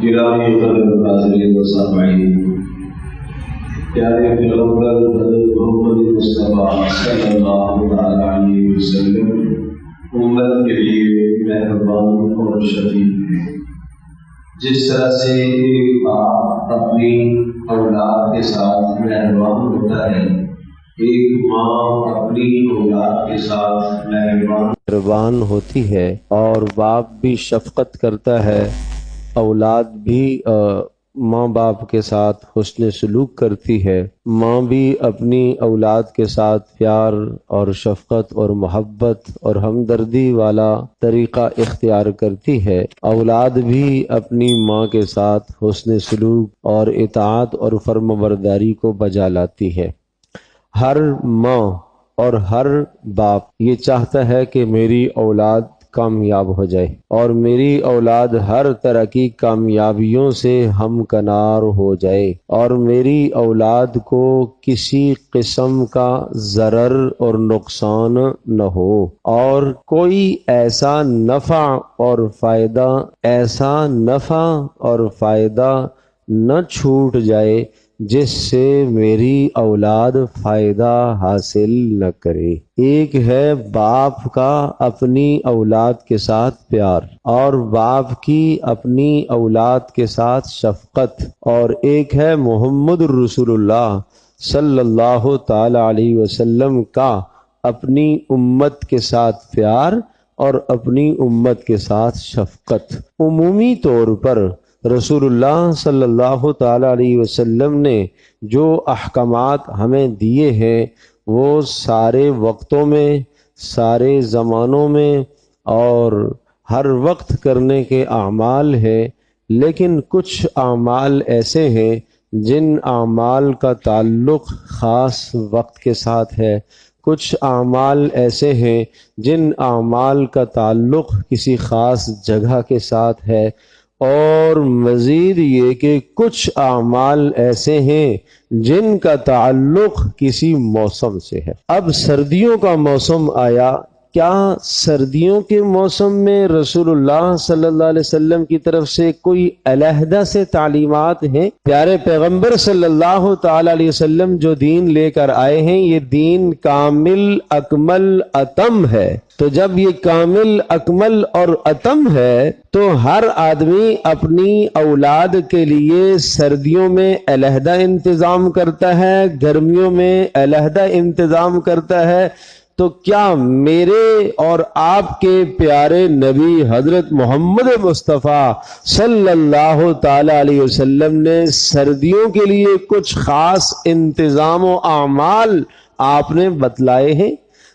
گرامی قدر ناظرین و سامعین، پیارے پیغمبر حضرت محمد مصطفیٰ صلی اللہ علیہ وسلم امت کے لیے مہربان اور شفیق ہیں۔ جس طرح سے ایک باپ اپنی اولاد کے ساتھ مہربان ہوتا ہے، ایک ماں اپنی اولاد کے ساتھ مہربان ہوتی ہے، اور باپ بھی شفقت کرتا ہے، اولاد بھی ماں باپ کے ساتھ حسن سلوک کرتی ہے، ماں بھی اپنی اولاد کے ساتھ پیار اور شفقت اور محبت اور ہمدردی والا طریقہ اختیار کرتی ہے، اولاد بھی اپنی ماں کے ساتھ حسن سلوک اور اطاعت اور فرمانبرداری کو بجا لاتی ہے۔ ہر ماں اور ہر باپ یہ چاہتا ہے کہ میری اولاد کامیاب ہو جائے اور میری اولاد ہر طرح کی کامیابیوں سے ہمکنار ہو جائے، اور میری اولاد کو کسی قسم کا ضرر اور نقصان نہ ہو، اور کوئی ایسا نفع اور فائدہ نہ چھوٹ جائے جس سے میری اولاد فائدہ حاصل نہ کرے۔ ایک ہے باپ کا اپنی اولاد کے ساتھ پیار، اور باپ کی اپنی اولاد کے ساتھ شفقت، اور ایک ہے محمد رسول اللہ صلی اللہ تعالی علیہ وسلم کا اپنی امت کے ساتھ پیار اور اپنی امت کے ساتھ شفقت۔ عمومی طور پر رسول اللہ صلی اللہ تعالی علیہ وسلم نے جو احکامات ہمیں دیے ہیں وہ سارے وقتوں میں، سارے زمانوں میں اور ہر وقت کرنے کے اعمال ہیں، لیکن کچھ اعمال ایسے ہیں جن اعمال کا تعلق خاص وقت کے ساتھ ہے، کچھ اعمال ایسے ہیں جن اعمال کا تعلق کسی خاص جگہ کے ساتھ ہے، اور مزید یہ کہ کچھ اعمال ایسے ہیں جن کا تعلق کسی موسم سے ہے۔ اب سردیوں کا موسم آیا، کیا سردیوں کے موسم میں رسول اللہ صلی اللہ علیہ وسلم کی طرف سے کوئی علیحدہ سے تعلیمات ہیں؟ پیارے پیغمبر صلی اللہ تعالی علیہ وسلم جو دین لے کر آئے ہیں، یہ دین کامل اکمل اتم ہے۔ تو جب یہ کامل اکمل اور اتم ہے تو ہر آدمی اپنی اولاد کے لیے سردیوں میں علیحدہ انتظام کرتا ہے، گرمیوں میں علیحدہ انتظام کرتا ہے۔ تو کیا میرے اور آپ کے پیارے نبی حضرت محمد مصطفیٰ صلی اللہ تعالی علیہ وسلم نے سردیوں کے لیے کچھ خاص انتظام و اعمال آپ نے بتلائے ہیں؟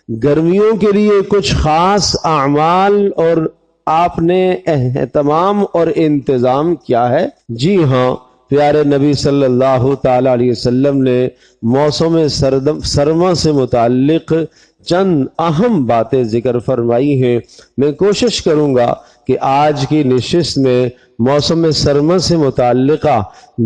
گرمیوں کے لیے کچھ خاص اعمال اور آپ نے اہتمام اور انتظام کیا ہے؟ جی ہاں، پیارے نبی صلی اللہ تعالی علیہ وسلم نے موسم سرما سے متعلق چند اہم باتیں ذکر فرمائی ہیں۔ میں کوشش کروں گا کہ آج کی نشست میں موسم سرما سے متعلقہ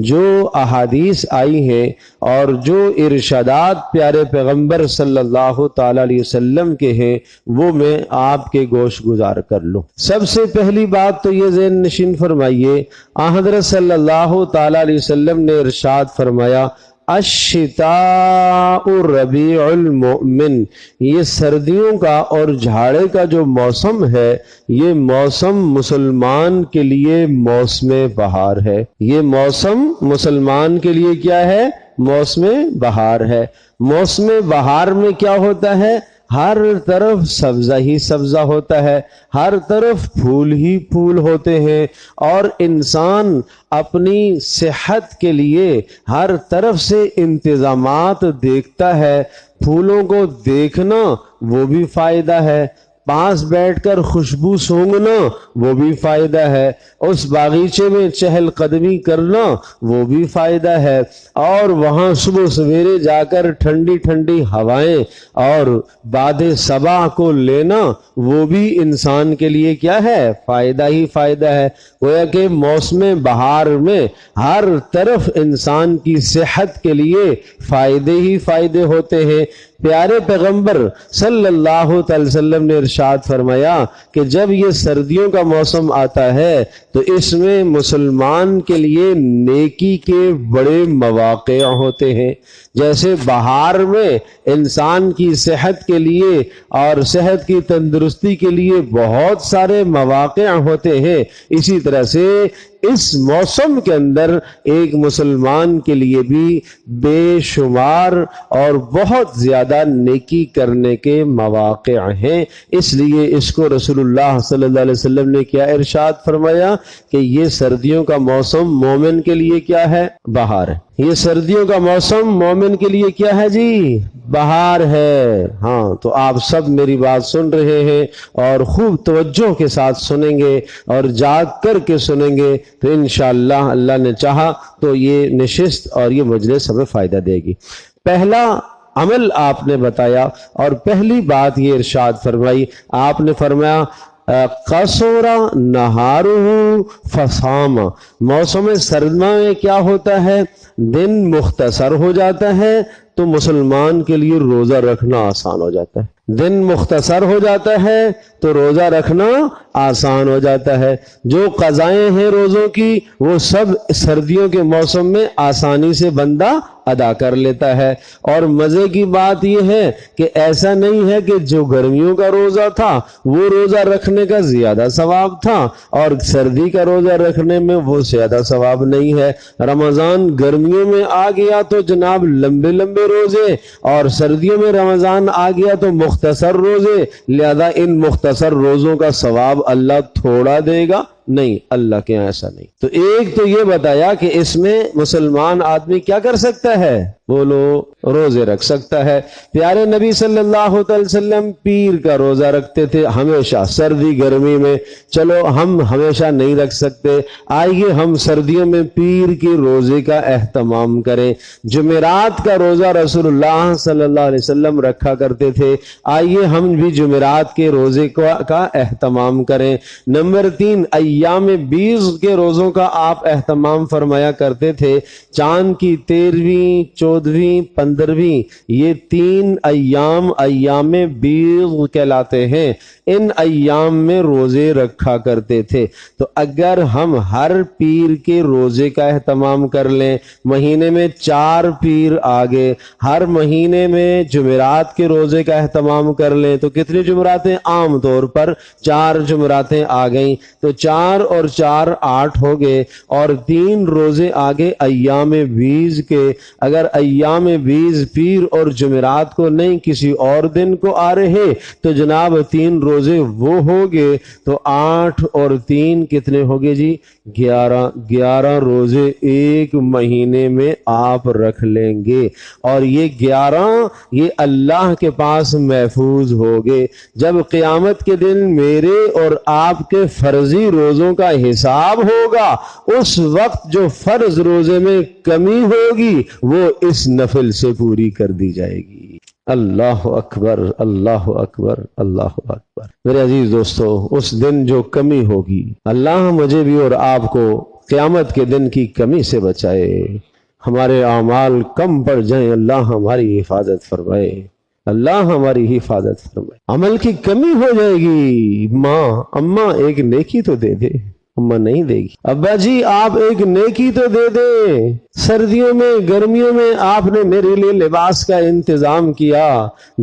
جو احادیث آئی ہیں اور جو ارشادات پیارے پیغمبر صلی اللہ تعالی علیہ وسلم کے ہیں وہ میں آپ کے گوش گزار کر لوں۔ سب سے پہلی بات تو یہ ذہن نشین فرمائیے، حضرت صلی اللہ تعالی علیہ وسلم نے ارشاد فرمایا، الشتاء ربیع المؤمن، یہ سردیوں کا اور جھاڑے کا جو موسم ہے، یہ موسم مسلمان کے لیے موسم بہار ہے۔ یہ موسم مسلمان کے لیے کیا ہے؟ موسم بہار ہے۔ موسم بہار میں کیا ہوتا ہے؟ ہر طرف سبزہ ہی سبزہ ہوتا ہے، ہر طرف پھول ہی پھول ہوتے ہیں، اور انسان اپنی صحت کے لیے ہر طرف سے انتظامات دیکھتا ہے۔ پھولوں کو دیکھنا وہ بھی فائدہ ہے، پاس بیٹھ کر خوشبو سونگھنا وہ بھی فائدہ ہے، اس باغیچے میں چہل قدمی کرنا وہ بھی فائدہ ہے، اور وہاں صبح سویرے جا کر ٹھنڈی ٹھنڈی ہوائیں اور باد صبا کو لینا وہ بھی انسان کے لیے کیا ہے؟ فائدہ ہی فائدہ ہے۔ گویا کہ موسم بہار میں ہر طرف انسان کی صحت کے لیے فائدے ہی فائدے ہوتے ہیں۔ پیارے پیغمبر صلی اللہ تعالی وسلم نے ارشاد فرمایا کہ جب یہ سردیوں کا موسم آتا ہے تو اس میں مسلمان کے لیے نیکی کے بڑے مواقع ہوتے ہیں. جیسے بہار میں انسان کی صحت کے لیے اور صحت کی تندرستی کے لیے بہت سارے مواقع ہوتے ہیں، اسی طرح سے اس موسم کے اندر ایک مسلمان کے لیے بھی بے شمار اور بہت زیادہ نیکی کرنے کے مواقع ہیں. اس لیے اس کو رسول اللہ صلی اللہ علیہ وسلم نے کیا ارشاد فرمایا کہ یہ سردیوں کا موسم مومن کے لیے کیا ہے؟ بہار ہے. یہ سردیوں کا موسم مومن کے لیے کیا ہے جی؟ بہار ہے. ہاں، تو آپ سب میری بات سن رہے ہیں اور خوب توجہ کے ساتھ سنیں گے اور جاگ کر کے سنیں گے تو انشاءاللہ اللہ نے چاہا تو یہ نشست اور یہ مجلس ہمیں فائدہ دے گی. پہلا عمل آپ نے بتایا اور پہلی بات یہ ارشاد فرمائی، آپ نے فرمایا قصور نہارہ فصام. موسم سرما میں کیا ہوتا ہے؟ دن مختصر ہو جاتا ہے تو مسلمان کے لیے روزہ رکھنا آسان ہو جاتا ہے. دن مختصر ہو جاتا ہے تو روزہ رکھنا آسان ہو جاتا ہے. جو قضائیں ہیں روزوں کی وہ سب سردیوں کے موسم میں آسانی سے بندہ ادا کر لیتا ہے. اور مزے کی بات یہ ہے کہ ایسا نہیں ہے کہ جو گرمیوں کا روزہ تھا وہ روزہ رکھنے کا زیادہ ثواب تھا اور سردی کا روزہ رکھنے میں وہ زیادہ ثواب نہیں ہے. رمضان گرمیوں میں آ گیا تو جناب لمبے لمبے روزے اور سردیوں میں رمضان آ گیا تو مختصر روزے، لہذا ان مختصر روزوں کا ثواب اللہ تھوڑا دے گا؟ نہیں، اللہ کے یہاں ایسا نہیں. تو ایک تو یہ بتایا کہ اس میں مسلمان آدمی کیا کر سکتا ہے؟ بولو، روزے رکھ سکتا ہے. پیارے نبی صلی اللہ علیہ وسلم پیر کا روزہ رکھتے تھے ہمیشہ، سردی گرمی میں. چلو ہم ہمیشہ نہیں رکھ سکتے، آئیے ہم سردیوں میں پیر کے روزے کا اہتمام کریں. جمعرات کا روزہ رسول اللہ صلی اللہ علیہ وسلم رکھا کرتے تھے، آئیے ہم بھی جمعرات کے روزے کا اہتمام کریں. نمبر 3، ایام 20 کے روزوں کا آپ اہتمام فرمایا کرتے تھے. چاند کی 13ویں، 14ویں، 15ویں، یہ 3 ایام 20 کہلاتے ہیں. ان ایام میں روزے رکھا کرتے تھے. تو اگر ہم ہر پیر کے روزے کا اہتمام کر لیں، مہینے میں 4 پیر آگے، ہر مہینے میں جمعرات کے روزے کا اہتمام کر لیں تو کتنی جمعراتیں؟ عام طور پر 4 جمعراتیں آ گئیں تو 4 اور 4 8 ہو گئے اور 3 روزے آگے ایام 20 کے. اگر ایام 20 پیر اور جمعرات کو نہیں کسی اور دن کو آ رہے تو جناب 3 روزے وہ ہو گئے تو 8 اور 3 کتنے ہو گئے جی؟ 11 روزے ایک مہینے میں آپ رکھ لیں گے اور یہ 11 یہ اللہ کے پاس محفوظ ہو گئے. جب قیامت کے دن میرے اور آپ کے فرضی روزوں کا حساب ہوگا اس وقت جو فرض روزے میں کمی ہوگی وہ اس نفل سے پوری کر دی جائے گی. اللہ اکبر، اللہ اکبر، اللہ اکبر. میرے عزیز دوستو، اس دن جو کمی ہوگی، اللہ مجھے بھی اور آپ کو قیامت کے دن کی کمی سے بچائے. ہمارے اعمال کم پڑ جائیں، اللہ ہماری حفاظت فرمائے، اللہ ہماری حفاظت فرمائے. عمل کی کمی ہو جائے گی، ماں اماں ایک نیکی تو دے دے، اماں نہیں دے گی. ابا جی آپ ایک نیکی تو دے دیں. سردیوں میں گرمیوں میں آپ نے میرے لیے لباس کا انتظام کیا،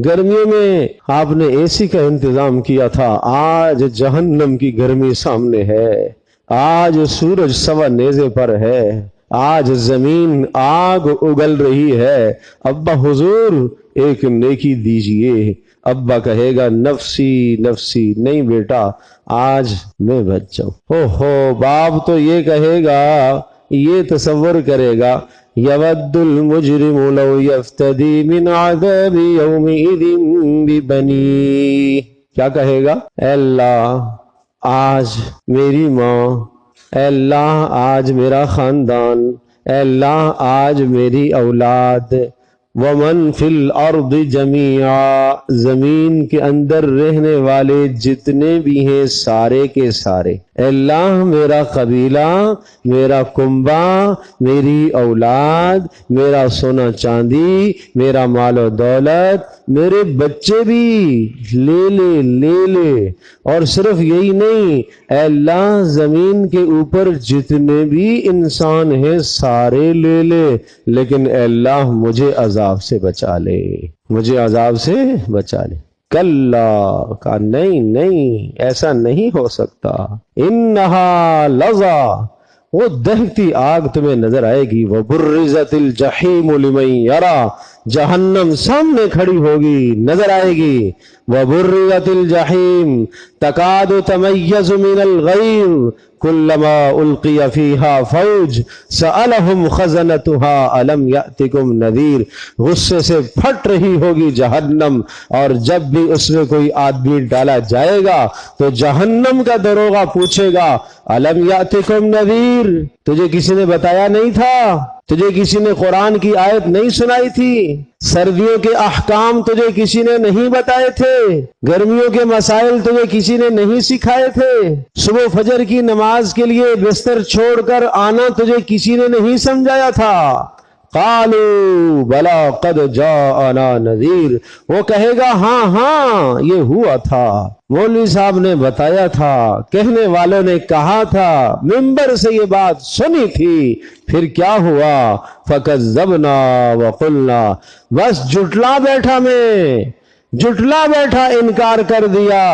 گرمیوں میں آپ نے اے سی کا انتظام کیا تھا، آج جہنم کی گرمی سامنے ہے، آج سورج سوا نیزے پر ہے، آج زمین آگ اگل رہی ہے. ابا حضور ایک نیکی دیجئے. ابا کہے گا نفسی نفسی، نہیں بیٹا آج میں بچ جاؤں. ہو باپ تو یہ کہے گا، یہ تصور کرے گا، یود المجرم لو یفتدی من عذاب یومئذ ببنی. کیا کہے گا؟ اے اللہ آج میری ماں، اے اللہ آج میرا خاندان، اے اللہ آج میری اولاد، ومن فی الارض جمیعا، زمین کے اندر رہنے والے جتنے بھی ہیں سارے کے سارے، اے اللہ میرا قبیلہ، میرا کنبہ، میری اولاد، میرا سونا چاندی، میرا مال و دولت، میرے بچے بھی لے لے لے لے، اور صرف یہی نہیں، اے اللہ زمین کے اوپر جتنے بھی انسان ہیں سارے لے لے، لیکن اے اللہ مجھے عذاب سے بچا لے، مجھے عذاب سے بچا لے۔ کلا، کہا نہیں نہیں ایسا نہیں ہو سکتا، انہا لظا، وہ دہتی آگ تمہیں نظر آئے گی، وبرزت الجحیم لمن یرا، جہنم سامنے کھڑی ہوگی نظر آئے گی، وبرزت الجحیم تکاد تمیز من الغیظ کلما القی فیہا فوج سألہم خزنتها الم یأتکم نذیر، غصے سے پھٹ رہی ہوگی جہنم، اور جب بھی اس میں کوئی آدمی ڈالا جائے گا تو جہنم کا دروغہ پوچھے گا الم یأتکم نذیر، تجھے کسی نے بتایا نہیں تھا؟ تجھے کسی نے قرآن کی آیت نہیں سنائی تھی؟ سردیوں کے احکام تجھے کسی نے نہیں بتائے تھے؟ گرمیوں کے مسائل تجھے کسی نے نہیں سکھائے تھے؟ صبح فجر کی نماز کے لیے بستر چھوڑ کر آنا تجھے کسی نے نہیں سمجھایا تھا؟ قالوا بلا قد جاءنا نذیر، وہ کہے گا ہاں ہاں یہ ہوا تھا، مولوی صاحب نے بتایا تھا، کہنے والوں نے کہا تھا، منبر سے یہ بات سنی تھی، پھر کیا ہوا؟ فکذبنا وقلنا، بس جھٹلا بیٹھا میں، جھٹلا بیٹھا، انکار کر دیا،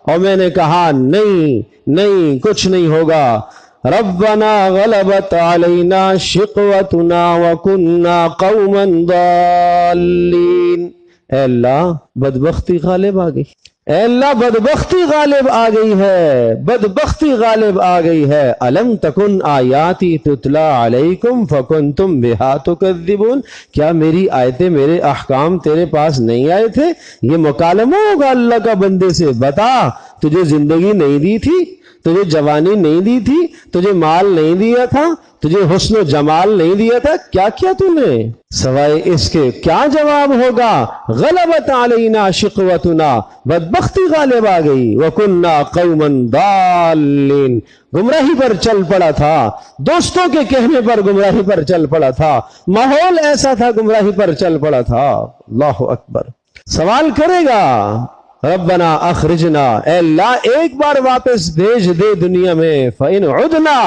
اور میں نے کہا نہیں نہیں کچھ نہیں ہوگا۔ ربنا غلبت علینا شقوتنا وکننا قوما ضالین، اے اللہ بدبختی غالب آ گئی، اے اللہ بدبختی غالب آ گئی ہے، بدبختی غالب آ گئی ہے۔ الم تکن آیاتی تتلا علیکم فکنتم بہا تکذبون، کیا میری آیتیں، میرے احکام تیرے پاس نہیں آئے تھے؟ یہ مکالمہ ہوگا اللہ کا بندے سے، بتا تجھے زندگی نہیں دی تھی، تجھے جوانی نہیں دی تھی، تجھے مال نہیں دیا تھا، تجھے حسن و جمال نہیں دیا تھا، کیا کیا تو نے؟ سوائے اس کے کیا جواب ہوگا؟ غلبت علینا شقوتنا، بدبختی غالب آ گئی، وکننا قوما ضالین، گمراہی پر چل پڑا تھا، دوستوں کے کہنے پر گمراہی پر چل پڑا تھا، ماحول ایسا تھا گمراہی پر چل پڑا تھا۔ اللہ اکبر۔ سوال کرے گا ربنا اخرجنا، اے اللہ ایک بار واپس بھیج دے دنیا میں، فإن عدنا،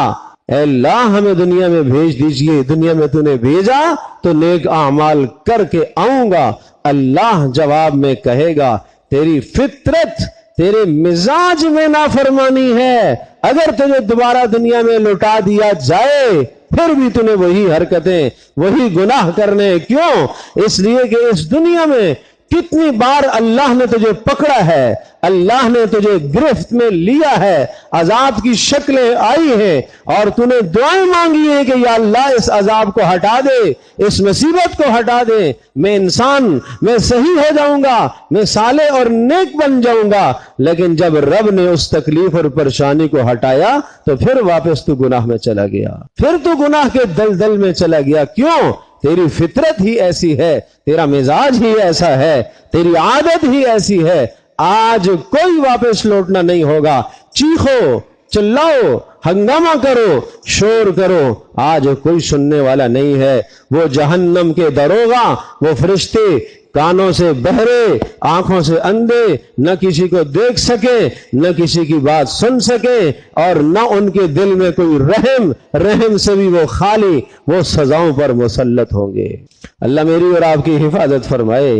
اے اللہ ہمیں دنیا میں بھیج دیجئے، دنیا میں تو نے بھیجا تو نیک اعمال کر کے آؤں گا۔ اللہ جواب میں کہے گا تیری فطرت، تیرے مزاج میں نافرمانی ہے، اگر تجھے دوبارہ دنیا میں لوٹا دیا جائے پھر بھی تو نے وہی حرکتیں، وہی گناہ کرنے، کیوں؟ اس لیے کہ اس دنیا میں کتنی بار اللہ نے تجھے پکڑا ہے، اللہ نے تجھے گرفت میں لیا ہے، عذاب کی شکلیں آئی ہیں، اور تو نے دعائیں مانگی ہیں کہ یا اللہ اس عذاب کو ہٹا دے، اس مصیبت کو ہٹا دے، میں انسان، میں صحیح ہو جاؤں گا، میں صالح اور نیک بن جاؤں گا۔ لیکن جب رب نے اس تکلیف اور پریشانی کو ہٹایا تو پھر واپس تو گناہ میں چلا گیا، پھر تو گناہ کے دلدل میں چلا گیا۔ کیوں؟ تیری فطرت ہی ایسی ہے، تیرا مزاج ہی ایسا ہے، تیری عادت ہی ایسی ہے۔ آج کوئی واپس لوٹنا نہیں ہوگا، چیخو، چلاؤ، ہنگامہ کرو، شور کرو، آج کوئی سننے والا نہیں ہے۔ وہ جہنم کے دروغہ، وہ فرشتے کانوں سے بہرے، آنکھوں سے اندھے، نہ کسی کو دیکھ سکے، نہ کسی کی بات سن سکے، اور نہ ان کے دل میں کوئی رحم سے بھی وہ خالی، وہ سزاؤں پر مسلط ہوں گے۔ اللہ میری اور آپ کی حفاظت فرمائے۔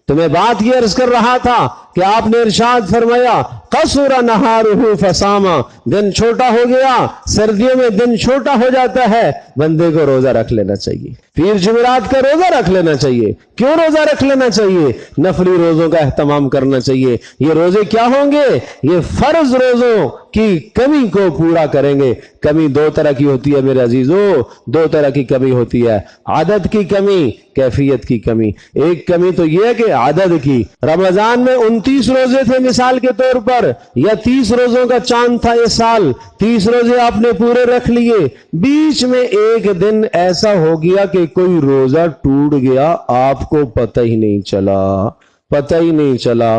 تو میں بات یہ عرض کر رہا تھا کہ آپ نے ارشاد فرمایا قصر نہارہ فصاما، دن چھوٹا ہو گیا، سردیوں میں دن چھوٹا ہو جاتا ہے، بندے کو روزہ رکھ لینا چاہیے، پیر جمعرات کا روزہ رکھ لینا چاہیے۔ کیوں روزہ رکھ لینا چاہیے؟ نفلی روزوں کا اہتمام کرنا چاہیے۔ یہ روزے کیا ہوں گے؟ یہ فرض روزوں کی کمی کو پورا کریں گے۔ کمی دو طرح کی ہوتی ہے میرے عزیزو، دو طرح کی کمی ہوتی ہے، عدد کی کمی، کیفیت کی کمی۔ ایک کمی تو یہ ہے کہ عدد کی، رمضان میں 29 روزے تھے مثال کے طور پر، یا 30 روزوں کا چاند تھا یہ سال، 30 روزے آپ نے پورے رکھ لیے، بیچ میں ایک دن ایسا ہو گیا کہ کوئی روزہ ٹوٹ گیا، آپ کو پتہ ہی نہیں چلا، پتہ ہی نہیں چلا۔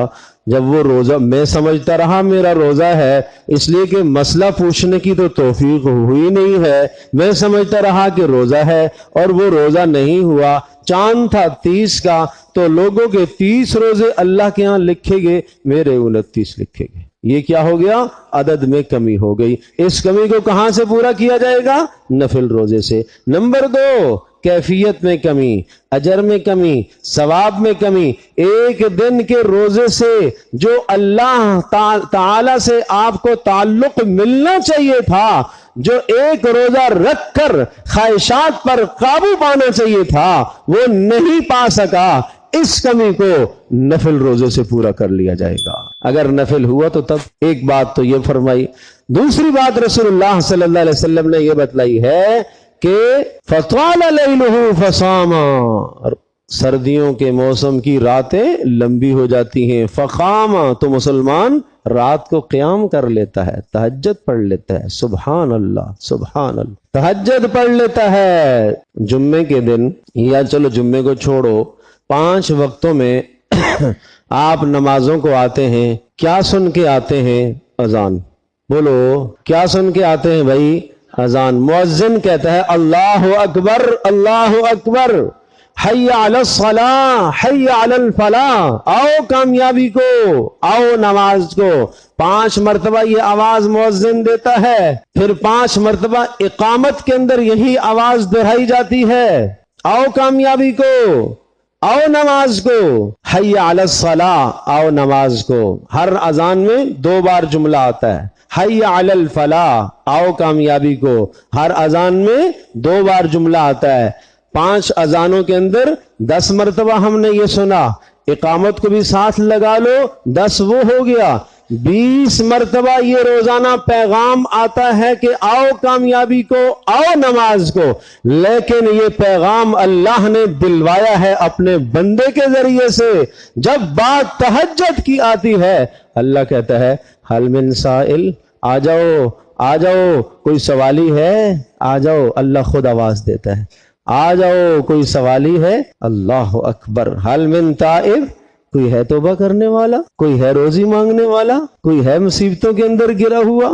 جب وہ روزہ میں سمجھتا رہا میرا روزہ ہے، اس لیے کہ مسئلہ پوچھنے کی تو توفیق ہوئی نہیں ہے، میں سمجھتا رہا کہ روزہ ہے اور وہ روزہ نہیں ہوا، چاند تھا 30 کا تو لوگوں کے 30 روزے اللہ کے ہاں لکھے گئے، میرے 29 لکھے گئے۔ یہ کیا ہو گیا؟ عدد میں کمی ہو گئی۔ اس کمی کو کہاں سے پورا کیا جائے گا؟ نفل روزے سے۔ نمبر 2، کیفیت میں کمی، اجر میں کمی، ثواب میں کمی۔ ایک دن کے روزے سے جو اللہ تعالی سے آپ کو تعلق ملنا چاہیے تھا، جو ایک روزہ رکھ کر خواہشات پر قابو پانا چاہیے تھا، وہ نہیں پا سکا، اس کمی کو نفل روزے سے پورا کر لیا جائے گا۔ اگر نفل ہوا تو تب ایک بات تو یہ فرمائی۔ دوسری بات رسول اللہ صلی اللہ علیہ وسلم نے یہ بتلائی ہے کہ فطال لیلہ فصام، سردیوں کے موسم کی راتیں لمبی ہو جاتی ہیں، فقام تو مسلمان رات کو قیام کر لیتا ہے، تہجد پڑھ لیتا ہے، سبحان اللہ سبحان اللہ، تہجد پڑھ لیتا ہے۔ جمعے کے دن، یا چلو جمعے کو چھوڑو، 5 وقتوں میں آپ نمازوں کو آتے ہیں، کیا سن کے آتے ہیں؟ اذان۔ بولو کیا سن کے آتے ہیں بھائی؟ اذان۔ مؤذن کہتا ہے اللہ اکبر اللہ اکبر، حی علی الصلاۃ حی علی الفلاح، آؤ کامیابی کو، آؤ نماز کو۔ 5 مرتبہ یہ آواز مؤذن دیتا ہے، پھر 5 مرتبہ اقامت کے اندر یہی آواز دہرائی جاتی ہے، آؤ کامیابی کو، آؤ نماز کو، حی علی الصلاۃ، آؤ نماز کو۔ ہر اذان میں 2 بار جملہ آتا ہے، حی علی الفلاح، آؤ کامیابی کو، ہر اذان میں 2 بار جملہ آتا ہے۔ 5 اذانوں کے اندر 10 مرتبہ ہم نے یہ سنا، اقامت کو بھی ساتھ لگا لو، 10 وہ ہو گیا، 20 مرتبہ یہ روزانہ پیغام آتا ہے کہ آؤ کامیابی کو، آؤ نماز کو۔ لیکن یہ پیغام اللہ نے دلوایا ہے اپنے بندے کے ذریعے سے۔ جب بات تہجد کی آتی ہے، اللہ کہتا ہے حل من سائل، آ جاؤ آ جاؤ، کوئی سوالی ہے؟ آ جاؤ، اللہ خود آواز دیتا ہے، آ جاؤ کوئی سوالی ہے؟ اللہ اکبر، حل من تائب، کوئی ہے توبہ کرنے والا، کوئی ہے روزی مانگنے والا، کوئی ہے مصیبتوں کے اندر گرا ہوا،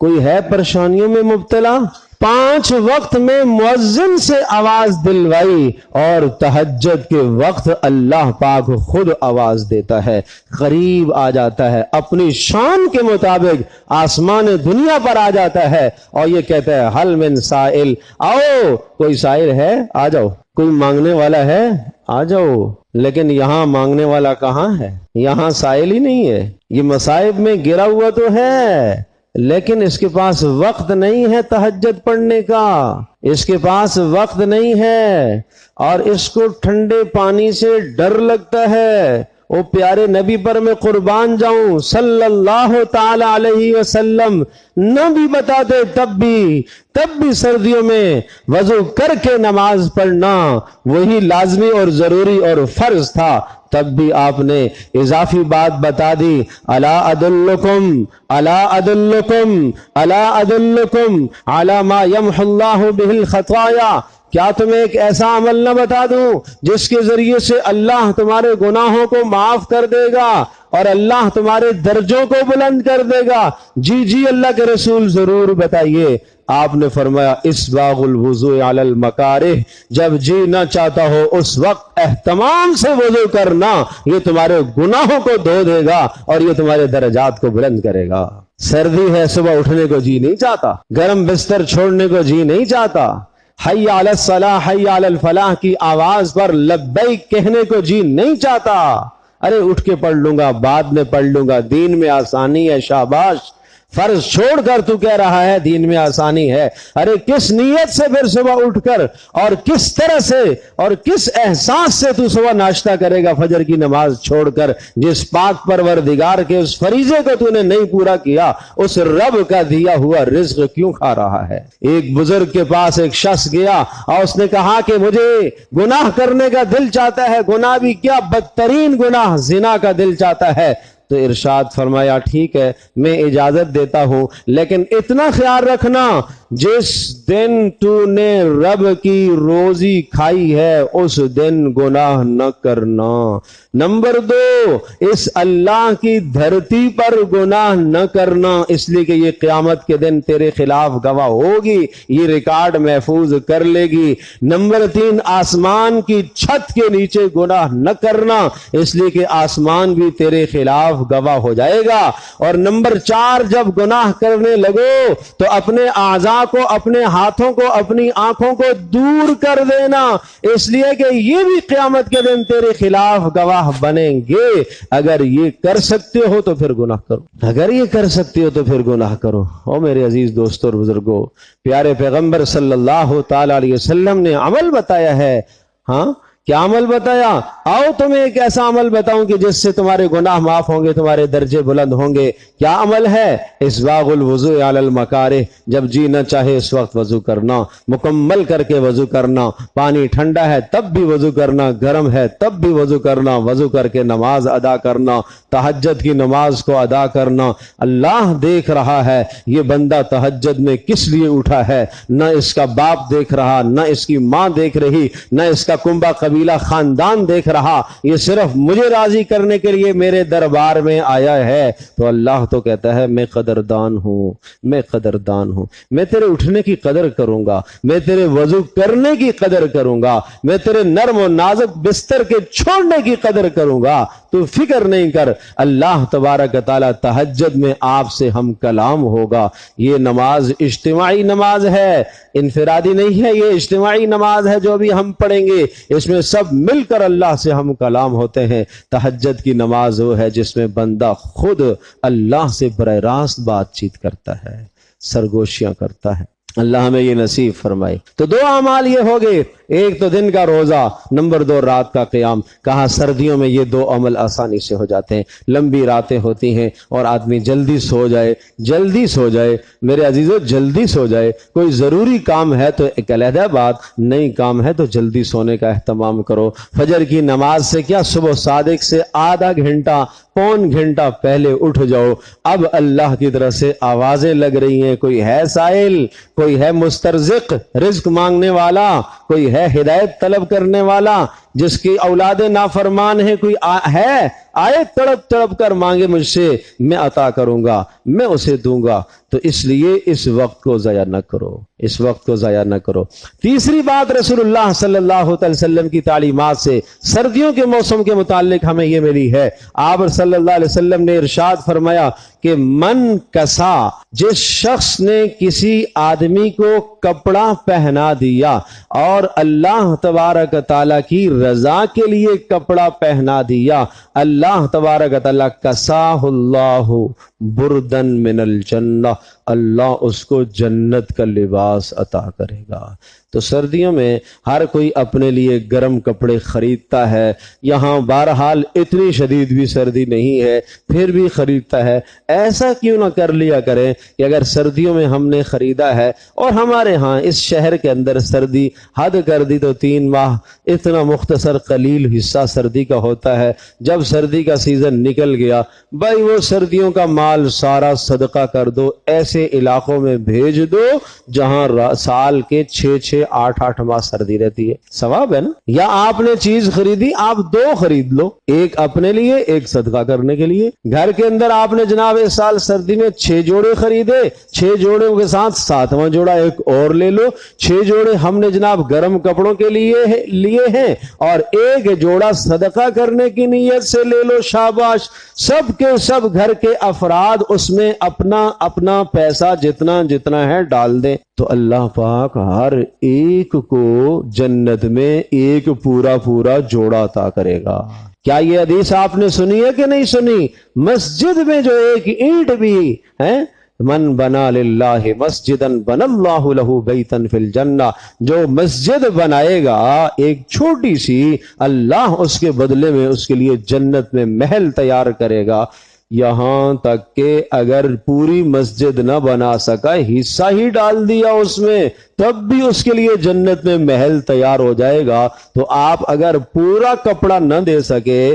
کوئی ہے پریشانیوں میں مبتلا؟ 5 وقت میں مؤذن سے آواز دلوائی، اور تہجد کے وقت اللہ پاک خود آواز دیتا ہے، قریب آ جاتا ہے، اپنی شان کے مطابق آسمان دنیا پر آ جاتا ہے، اور یہ کہتا ہے حل من سائل، آؤ کوئی سائل ہے؟ آ جاؤ، کوئی مانگنے والا ہے؟ آ جاؤ۔ لیکن یہاں مانگنے والا کہاں ہے؟ یہاں سائل ہی نہیں ہے، یہ مصائب میں گرا ہوا تو ہے، لیکن اس کے پاس وقت نہیں ہے تہجد پڑھنے کا، اس کے پاس وقت نہیں ہے، اور اس کو ٹھنڈے پانی سے ڈر لگتا ہے۔ او پیارے نبی پر میں قربان جاؤں صلی اللہ تعالی علیہ وسلم، نبی بتاتے تب بھی سردیوں میں وضو کر کے نماز پڑھنا وہی لازمی اور ضروری اور فرض تھا، تب بھی آپ نے اضافی بات بتا دی، الا ادلکم الا ادلکم الا ادلکم علی ما یمحو اللہ بہ الخطایا، کیا تمہیں ایک ایسا عمل نہ بتا دوں جس کے ذریعے سے اللہ تمہارے گناہوں کو معاف کر دے گا اور اللہ تمہارے درجوں کو بلند کر دے گا؟ جی اللہ کے رسول ضرور بتائیے۔ آپ نے فرمایا اسباغ الوضوء علی المکارہ، جب جی نہ چاہتا ہو اس وقت اہتمام سے وضو کرنا، یہ تمہارے گناہوں کو دھو دے گا اور یہ تمہارے درجات کو بلند کرے گا۔ سردی ہے، صبح اٹھنے کو جی نہیں چاہتا، گرم بستر چھوڑنے کو جی نہیں چاہتا، حی علی الصلاح حی علی الفلاح کی آواز پر لبیک کہنے کو جی نہیں چاہتا، ارے اٹھ کے پڑھ لوں گا، بعد میں پڑھ لوں گا، دین میں آسانی ہے، شاباش، فرض چھوڑ کر تو کہہ رہا ہے دین میں آسانی ہے، ارے کس نیت سے پھر صبح اٹھ کر اور کس طرح سے اور کس احساس سے تو صبح ناشتہ کرے گا فجر کی نماز چھوڑ کر؟ جس پاک پروردگار کے اس فریضے کو تو نے نہیں پورا کیا، اس رب کا دیا ہوا رزق کیوں کھا رہا ہے؟ ایک بزرگ کے پاس ایک شخص گیا اور اس نے کہا کہ مجھے گناہ کرنے کا دل چاہتا ہے، گناہ بھی کیا، بدترین گناہ زنا کا دل چاہتا ہے۔ تو ارشاد فرمایا ٹھیک ہے میں اجازت دیتا ہوں، لیکن اتنا خیال رکھنا جس دن تو نے رب کی روزی کھائی ہے اس دن گناہ نہ کرنا۔ نمبر 2، اس اللہ کی دھرتی پر گناہ نہ کرنا، اس لیے کہ یہ قیامت کے دن تیرے خلاف گواہ ہوگی، یہ ریکارڈ محفوظ کر لے گی۔ نمبر 3، آسمان کی چھت کے نیچے گناہ نہ کرنا، اس لیے کہ آسمان بھی تیرے خلاف گواہ ہو جائے گا۔ اور نمبر 4، جب گناہ کرنے لگو تو اپنے اعضاء کو، اپنے ہاتھوں کو، اپنی آنکھوں کو دور کر دینا، اس لیے کہ یہ بھی قیامت کے دن تیرے خلاف گواہ بنیں گے۔ اگر یہ کر سکتے ہو تو پھر گناہ کرو، اگر یہ کر سکتے ہو تو پھر گناہ کرو۔ او میرے عزیز دوستوں اور بزرگوں، پیارے پیغمبر صلی اللہ تعالی علیہ وسلم نے عمل بتایا ہے۔ ہاں، کیا عمل بتایا؟ آؤ تمہیں ایک ایسا عمل بتاؤں کہ جس سے تمہارے گناہ معاف ہوں گے، تمہارے درجے بلند ہوں گے۔ کیا عمل ہے؟ اسباغ الوضوء علی المکارہ، جب جی نہ چاہے اس وقت وضو کرنا، مکمل کر کے وضو کرنا، پانی ٹھنڈا ہے تب بھی وضو کرنا، گرم ہے تب بھی وضو کرنا، وضو کر کے نماز ادا کرنا، تہجد کی نماز کو ادا کرنا۔ اللہ دیکھ رہا ہے یہ بندہ تہجد میں کس لیے اٹھا ہے، نہ اس کا باپ دیکھ رہا، نہ اس کی ماں دیکھ رہی، نہ اس کا کنبہ قبیلہ خاندان دیکھ رہا، یہ صرف مجھے راضی کرنے کے لیے میرے دربار میں آیا ہے۔ تو اللہ تو کہتا ہے میں قدردان ہوں، میں قدردان ہوں، میں تیرے اٹھنے کی قدر کروں گا، میں تیرے وضو کرنے کی قدر کروں گا، میں تیرے نرم و نازک بستر کے چھوڑنے کی قدر کروں گا، تو فکر نہیں کر۔ اللہ تبارک تعالی تہجد میں آپ سے ہم کلام ہوگا۔ یہ نماز اجتماعی نماز ہے، انفرادی نہیں ہے، یہ اجتماعی نماز ہے جو ابھی ہم پڑھیں گے، اس میں سب مل کر اللہ سے ہم کلام ہوتے ہیں۔ تہجد کی نماز وہ ہے جس میں بندہ خود اللہ سے براہ راست بات چیت کرتا ہے، سرگوشیاں کرتا ہے۔ اللہ ہمیں یہ نصیب فرمائے۔ تو 2 اعمال یہ ہو گئے، ایک تو دن کا روزہ، نمبر 2 رات کا قیام۔ کہا سردیوں میں یہ 2 عمل آسانی سے ہو جاتے ہیں، لمبی راتیں ہوتی ہیں اور آدمی جلدی سو جائے، جلدی سو جائے میرے عزیزو، جلدی سو جائے۔ کوئی ضروری کام ہے تو ایک علیحدہ بات، نہیں کام ہے تو جلدی سونے کا اہتمام کرو۔ فجر کی نماز سے کیا، صبح صادق سے آدھا گھنٹہ، پون گھنٹہ پہلے اٹھ جاؤ۔ اب اللہ کی طرف سے آوازیں لگ رہی ہیں، کوئی ہے سائل، کوئی ہے مسترزق، رزق مانگنے والا، کوئی ہے ہدایت طلب کرنے والا، جس کی اولاد نافرمان ہے، کوئی ہے، آئے تڑپ تڑپ کر مانگے مجھ سے، میں عطا کروں گا، میں اسے دوں گا۔ تو اس لیے اس وقت کو ضائع نہ کرو، اس وقت کو ضائع نہ کرو۔ تیسری بات رسول اللہ صلی اللہ علیہ وسلم کی تعلیمات سے سردیوں کے موسم کے متعلق ہمیں یہ ملی ہے۔ آپ صلی اللہ علیہ وسلم نے ارشاد فرمایا کہ من کسا، جس شخص نے کسی آدمی کو کپڑا پہنا دیا اور اللہ تبارک تعالیٰ کی رضا کے لیے کپڑا پہنا دیا، اللہ تبارک تعالیٰ کساہ اللہ بردن من الجنہ، اللہ اس کو جنت کا لباس عطا کرے گا۔ تو سردیوں میں ہر کوئی اپنے لیے گرم کپڑے خریدتا ہے، یہاں بہرحال اتنی شدید بھی سردی نہیں ہے پھر بھی خریدتا ہے۔ ایسا کیوں نہ کر لیا کریں کہ اگر سردیوں میں ہم نے خریدا ہے، اور ہمارے ہاں اس شہر کے اندر سردی حد کر دی تو 3 ماہ، اتنا مختصر قلیل حصہ سردی کا ہوتا ہے۔ جب سردی کا سیزن نکل گیا، بھائی وہ سردیوں کا مال سارا صدقہ کر دو، ایسے علاقوں میں بھیج دو جہاں سال کے 6-8 ماہ سردی رہتی ہے، ثواب ہے نا۔ یا آپ نے چیز خریدی، آپ 2 خرید لو، ایک اپنے لیے، ایک صدقہ کرنے کے لیے۔ گھر کے اندر آپ نے جناب اس سال سردی میں 6 جوڑے خریدے، 6 جوڑوں کے ساتھ 7واں جوڑا ایک اور لے لو۔ 6 جوڑے ہم نے جناب گرم کپڑوں کے لیے ہیں اور ایک جوڑا صدقہ کرنے کی نیت سے لے لو، شاباش۔ سب کے سب گھر کے افراد اس میں اپنا اپنا پیسہ جتنا جتنا ہے ڈال دیں، تو اللہ پاک ہر ایک کو جنت میں ایک پورا جوڑا عطا کرے گا۔ کیا یہ حدیث آپ نے سنی ہے کہ نہیں سنی؟ مسجد میں جو ایک اینٹ بھی ہے، من بنا للہ مسجدا بنا اللہ لہ بیتا فی الجنہ، جو مسجد بنائے گا ایک چھوٹی سی، اللہ اس کے بدلے میں اس کے لیے جنت میں محل تیار کرے گا۔ یہاں تک کہ اگر پوری مسجد نہ بنا سکا، حصہ ہی ڈال دیا اس میں، تب بھی اس کے لیے جنت میں محل تیار ہو جائے گا۔ تو آپ اگر پورا کپڑا نہ دے سکے،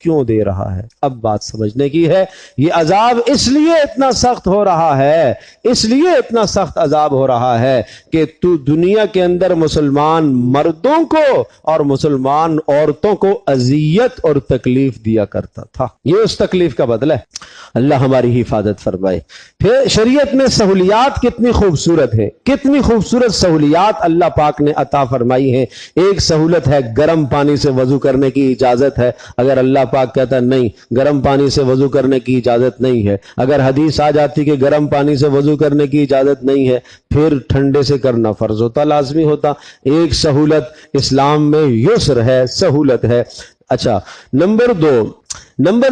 کیوں دے رہا ہے؟ اب بات سمجھنے کی ہے۔ یہ عذاب اس لیے اتنا سخت ہو رہا ہے، اس لیے اتنا سخت عذاب ہو رہا ہے کہ تو دنیا کے اندر مسلمان مردوں کو اور مسلمان عورتوں کو اذیت اور تکلیف دیا کرتا تھا، یہ اس تکلیف کا بدلہ ہے۔ اللہ ہماری حفاظت فرمائے۔ پھر شریعت میں سہولیات کتنی خوبصورت ہے، کتنی خوبصورت سہولیات اللہ پاک نے عطا فرمائی ہے۔ ایک سہولت ہے گرم پانی سے وضو کرنے کی اجازت ہے۔ اگر اللہ پاک کہتا نہیں گرم پانی سے وضو کرنے کی اجازت نہیں ہے، اگر حدیث آ جاتی کہ گرم پانی سے وضو کرنے کی اجازت نہیں ہے، پھر ٹھنڈے سے کرنا فرض ہوتا، لازمی ہوتا۔ ایک سہولت اسلام میں یسر ہے، سہولت ہے۔ اچھا، نمبر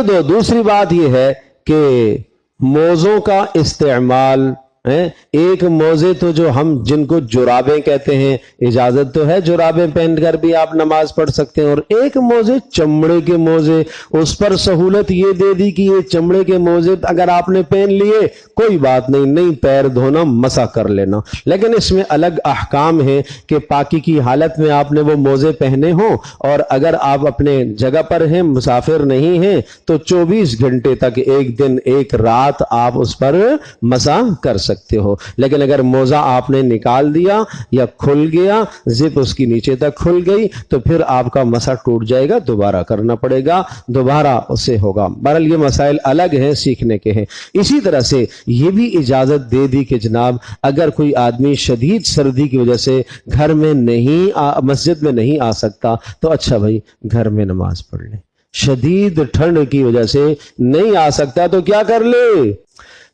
دو دوسری بات یہ ہے کہ موزوں کا استعمال، ایک موزے تو جو ہم جن کو جرابیں کہتے ہیں، اجازت تو ہے جرابیں پہن کر بھی آپ نماز پڑھ سکتے ہیں، اور ایک موزے چمڑے کے موزے، اس پر سہولت یہ دے دی کہ یہ چمڑے کے موزے اگر آپ نے پہن لیے کوئی بات نہیں پیر دھونا مسح کر لینا، لیکن اس میں الگ احکام ہیں کہ پاکی کی حالت میں آپ نے وہ موزے پہنے ہوں، اور اگر آپ اپنے جگہ پر ہیں، مسافر نہیں ہیں، تو 24 گھنٹے تک، ایک دن ایک رات آپ اس پر مسح کر سکتے ہو۔ لیکن اگر موزہ آپ نے نکال دیا یا کھل گیا، زپ اس کی نیچے تک کھل گئی، تو پھر آپ کا مسح ٹوٹ جائے گا، دوبارہ کرنا پڑے گا، دوبارہ اسے ہوگا۔ بہرحال یہ مسائل الگ ہیں، سیکھنے کے ہیں۔ اسی طرح سے یہ بھی اجازت دے دی کہ جناب اگر کوئی آدمی شدید سردی کی وجہ سے گھر میں مسجد میں نہیں آ سکتا، تو اچھا بھائی گھر میں نماز پڑھ لے۔ شدید ٹھنڈ کی وجہ سے نہیں آ سکتا تو کیا کر لے؟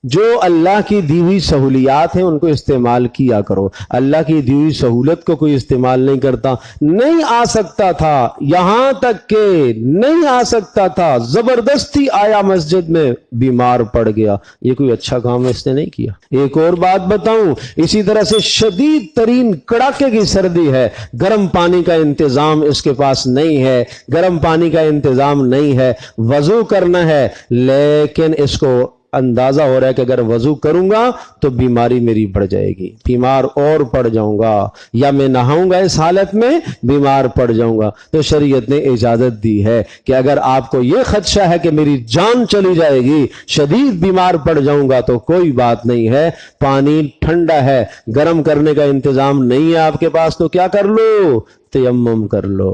جو اللہ کی دی ہوئی سہولیات ہیں ان کو استعمال کیا کرو۔ اللہ کی دی ہوئی سہولت کو کوئی استعمال نہیں کرتا۔ نہیں آ سکتا تھا، یہاں تک کہ نہیں آ سکتا تھا، زبردستی آیا مسجد میں، بیمار پڑ گیا، یہ کوئی اچھا کام اس نے نہیں کیا۔ ایک اور بات بتاؤں، اسی طرح سے شدید ترین کڑاکے کی سردی ہے، گرم پانی کا انتظام اس کے پاس نہیں ہے، گرم پانی کا انتظام نہیں ہے، وضو کرنا ہے، لیکن اس کو اندازہ ہو رہا ہے کہ اگر وضو کروں گا تو بیماری میری بڑھ جائے گی، بیمار اور پڑ جاؤں گا، یا میں نہاؤں گا اس حالت میں بیمار پڑ جاؤں گا۔ تو شریعت نے اجازت دی ہے کہ اگر آپ کو یہ خدشہ ہے کہ میری جان چلی جائے گی، شدید بیمار پڑ جاؤں گا، تو کوئی بات نہیں ہے، پانی ٹھنڈا ہے، گرم کرنے کا انتظام نہیں ہے آپ کے پاس، تو کیا کر لو؟ تیمم کر لو۔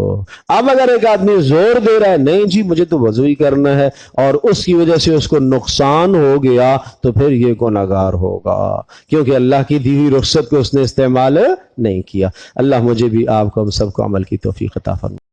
اب اگر ایک آدمی زور دے رہا ہے نہیں جی مجھے تو وضو ہی کرنا ہے، اور اس کی وجہ سے اس کو نقصان ہو گیا، تو پھر یہ گنہگار ہوگا، کیونکہ اللہ کی دی ہوئی رخصت کو اس نے استعمال نہیں کیا۔ اللہ مجھے بھی، آپ کو، ہم سب کو عمل کی توفیق عطا فرمائے۔